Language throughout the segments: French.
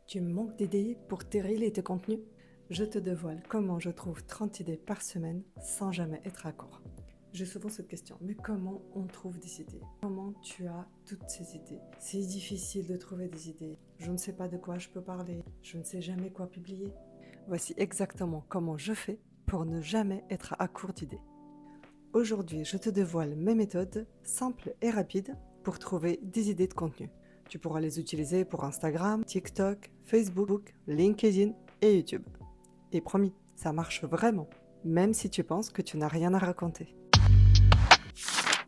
Tu manques d'idées pour tes reels et tes contenus? Je te dévoile comment je trouve 30 idées par semaine sans jamais être à court. J'ai souvent cette question, mais comment on trouve des idées? Comment tu as toutes ces idées? C'est difficile de trouver des idées. Je ne sais pas de quoi je peux parler. Je ne sais jamais quoi publier. Voici exactement comment je fais pour ne jamais être à court d'idées. Aujourd'hui, je te dévoile mes méthodes simples et rapides pour trouver des idées de contenu. Tu pourras les utiliser pour Instagram, TikTok, Facebook, LinkedIn et YouTube. Et promis, ça marche vraiment, même si tu penses que tu n'as rien à raconter.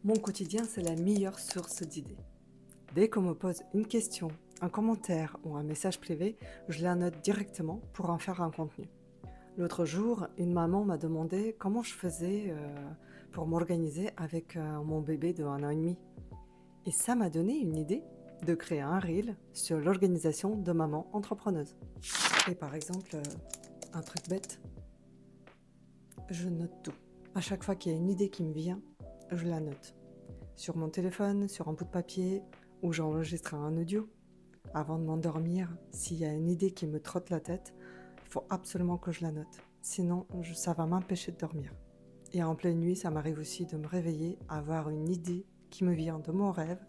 Mon quotidien, c'est la meilleure source d'idées. Dès qu'on me pose une question, un commentaire ou un message privé, je la note directement pour en faire un contenu. L'autre jour, une maman m'a demandé comment je faisais pour m'organiser avec mon bébé de 1 an et demi. Et ça m'a donné une idée de créer un reel sur l'organisation de maman entrepreneuse. Et par exemple, un truc bête, je note tout. À chaque fois qu'il y a une idée qui me vient, je la note. Sur mon téléphone, sur un bout de papier, ou j'enregistre un audio. Avant de m'endormir, s'il y a une idée qui me trotte la tête, il faut absolument que je la note. Sinon, ça va m'empêcher de dormir. Et en pleine nuit, ça m'arrive aussi de me réveiller, avoir une idée qui me vient de mon rêve,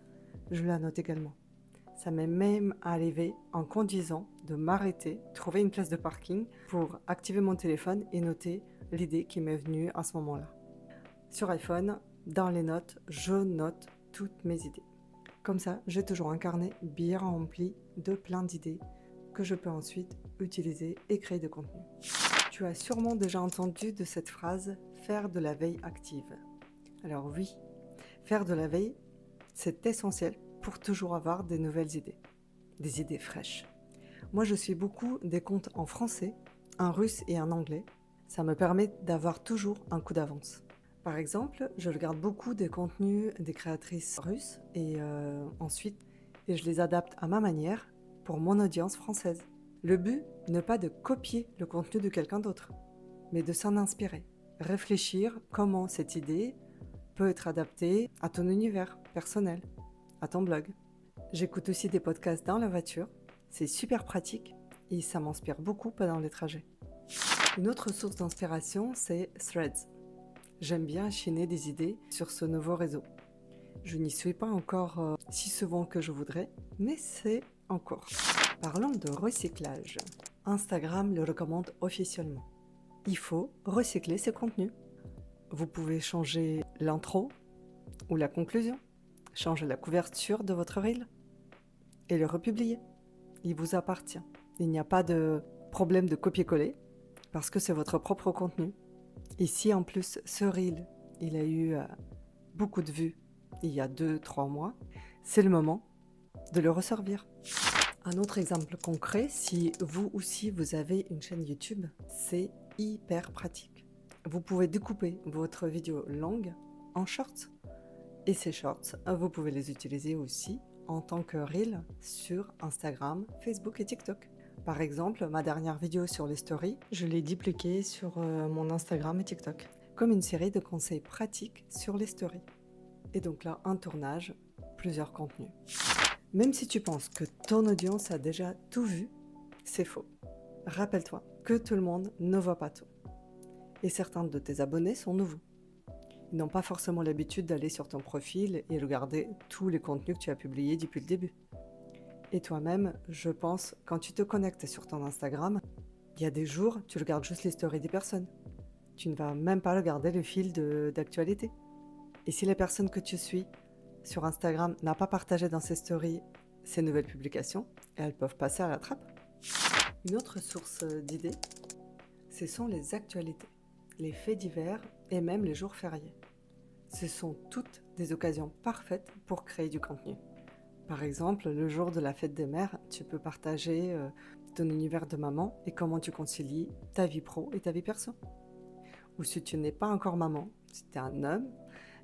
je la note également. Ça m'est même arrivé en conduisant de m'arrêter, trouver une place de parking pour activer mon téléphone et noter l'idée qui m'est venue à ce moment-là. Sur iPhone, dans les notes, je note toutes mes idées. Comme ça, j'ai toujours un carnet bien rempli de plein d'idées que je peux ensuite utiliser et créer de contenu. Tu as sûrement déjà entendu de cette phrase « faire de la veille active ». Alors oui, faire de la veille, c'est essentiel pour toujours avoir des nouvelles idées, des idées fraîches. Moi, je suis beaucoup des comptes en français, en russe et en anglais. Ça me permet d'avoir toujours un coup d'avance. Par exemple, je regarde beaucoup des contenus des créatrices russes et ensuite, je les adapte à ma manière pour mon audience française. Le but n'est pas de copier le contenu de quelqu'un d'autre, mais de s'en inspirer. Réfléchir comment cette idée peut être adaptée à ton univers personnel, à ton blog. J'écoute aussi des podcasts dans la voiture, c'est super pratique et ça m'inspire beaucoup pendant les trajets. Une autre source d'inspiration, c'est Threads. J'aime bien chiner des idées sur ce nouveau réseau. Je n'y suis pas encore si souvent que je voudrais, mais c'est en cours. Parlons de recyclage. Instagram le recommande officiellement. Il faut recycler ses contenus. Vous pouvez changer l'intro ou la conclusion, changer la couverture de votre reel et le republier. Il vous appartient. Il n'y a pas de problème de copier-coller parce que c'est votre propre contenu. Et si en plus ce reel, il a eu beaucoup de vues il y a 2-3 mois, c'est le moment de le resservir. Un autre exemple concret, si vous aussi vous avez une chaîne YouTube, c'est hyper pratique. Vous pouvez découper votre vidéo longue en shorts. Et ces shorts, vous pouvez les utiliser aussi en tant que reel sur Instagram, Facebook et TikTok. Par exemple, ma dernière vidéo sur les stories, je l'ai dupliquée sur mon Instagram et TikTok, comme une série de conseils pratiques sur les stories. Et donc là, un tournage, plusieurs contenus. Même si tu penses que ton audience a déjà tout vu, c'est faux. Rappelle-toi que tout le monde ne voit pas tout. Et certains de tes abonnés sont nouveaux. Ils n'ont pas forcément l'habitude d'aller sur ton profil et regarder tous les contenus que tu as publiés depuis le début. Et toi-même, je pense, quand tu te connectes sur ton Instagram, il y a des jours, tu regardes juste les stories des personnes. Tu ne vas même pas regarder le fil d'actualité. Et si les personnes que tu suis sur Instagram n'ont pas partagé dans ses stories ces nouvelles publications, elles peuvent passer à la trappe. Une autre source d'idées, ce sont les actualités, les faits divers et même les jours fériés. Ce sont toutes des occasions parfaites pour créer du contenu. Par exemple, le jour de la fête des mères, tu peux partager ton univers de maman et comment tu concilies ta vie pro et ta vie perso. Ou si tu n'es pas encore maman, si tu es un homme,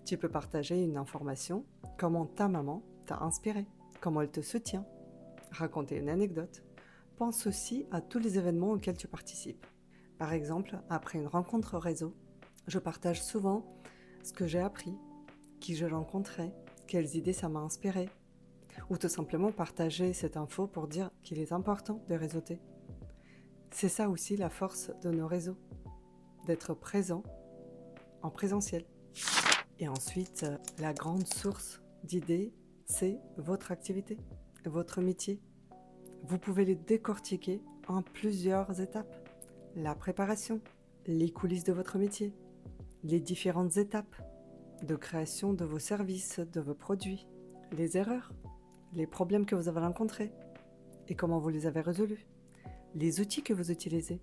tu peux partager une information, comment ta maman t'a inspiré, comment elle te soutient, raconter une anecdote. Pense aussi à tous les événements auxquels tu participes. Par exemple, après une rencontre réseau, je partage souvent ce que j'ai appris, qui j'ai rencontré, quelles idées ça m'a inspiré. Ou tout simplement partager cette info pour dire qu'il est important de réseauter. C'est ça aussi la force de nos réseaux, d'être présent en présentiel. Et ensuite, la grande source d'idées, c'est votre activité, votre métier. Vous pouvez les décortiquer en plusieurs étapes. La préparation, les coulisses de votre métier, les différentes étapes de création de vos services, de vos produits, les erreurs, les problèmes que vous avez rencontrés et comment vous les avez résolus, les outils que vous utilisez,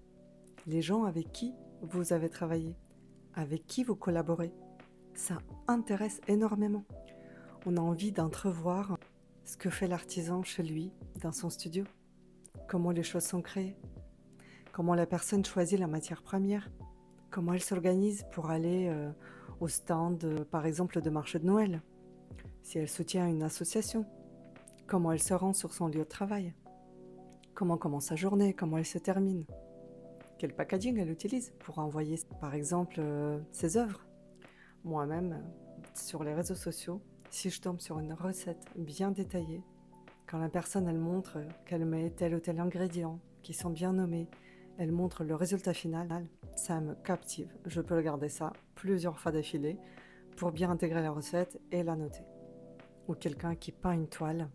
les gens avec qui vous avez travaillé, avec qui vous collaborez. Ça intéresse énormément. On a envie d'entrevoir ce que fait l'artisan chez lui, dans son studio, comment les choses sont créées, comment la personne choisit la matière première, comment elle s'organise pour aller au stand, par exemple, de marché de Noël, si elle soutient une association, comment elle se rend sur son lieu de travail, comment commence sa journée, comment elle se termine, quel packaging elle utilise pour envoyer, par exemple, ses œuvres. Moi-même, sur les réseaux sociaux, si je tombe sur une recette bien détaillée, quand la personne elle montre qu'elle met tel ou tel ingrédient, qui sont bien nommés, elle montre le résultat final, ça me captive. Je peux regarder ça plusieurs fois d'affilée pour bien intégrer la recette et la noter. Ou quelqu'un qui peint une toile.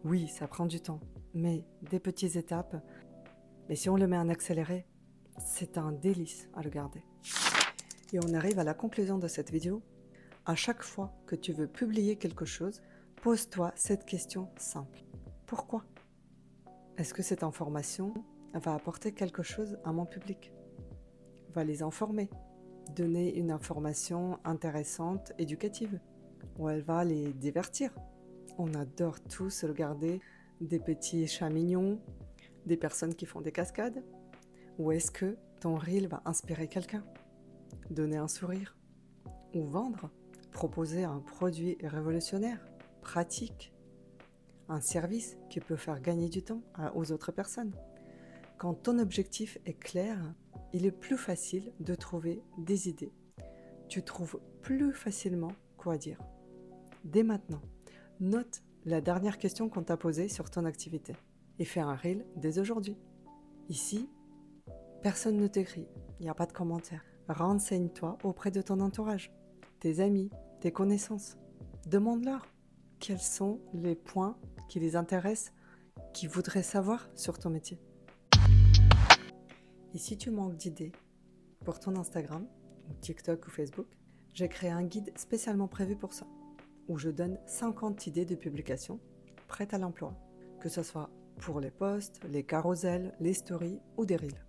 Oui, ça prend du temps, mais des petites étapes. Mais si on le met en accéléré, c'est un délice à regarder. Et on arrive à la conclusion de cette vidéo. À chaque fois que tu veux publier quelque chose, pose-toi cette question simple. Pourquoi? Est-ce que cette information va apporter quelque chose à mon public? Va les informer, donner une information intéressante, éducative, ou elle va les divertir. On adore tous regarder des petits chats mignons, des personnes qui font des cascades. Ou est-ce que ton reel va inspirer quelqu'un? Donner un sourire? Ou vendre? Proposer un produit révolutionnaire, pratique, un service qui peut faire gagner du temps aux autres personnes. Quand ton objectif est clair, il est plus facile de trouver des idées. Tu trouves plus facilement quoi dire. Dès maintenant, note la dernière question qu'on t'a posée sur ton activité et fais un reel dès aujourd'hui. Ici, personne ne t'écrit, il n'y a pas de commentaires. Renseigne-toi auprès de ton entourage, tes amis, tes connaissances. Demande-leur quels sont les points qui les intéressent, qui voudraient savoir sur ton métier. Et si tu manques d'idées pour ton Instagram, ou TikTok ou Facebook, j'ai créé un guide spécialement prévu pour ça, où je donne 50 idées de publications prêtes à l'emploi, que ce soit pour les posts, les carousels, les stories ou des reels.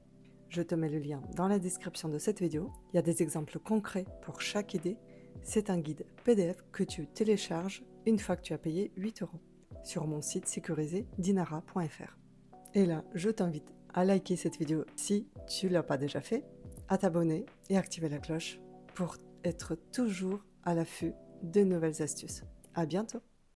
Je te mets le lien dans la description de cette vidéo. Il y a des exemples concrets pour chaque idée. C'est un guide PDF que tu télécharges une fois que tu as payé 8 € sur mon site sécurisé dinara.fr. Et là, je t'invite à liker cette vidéo si tu ne l'as pas déjà fait, à t'abonner et activer la cloche pour être toujours à l'affût de nouvelles astuces. À bientôt!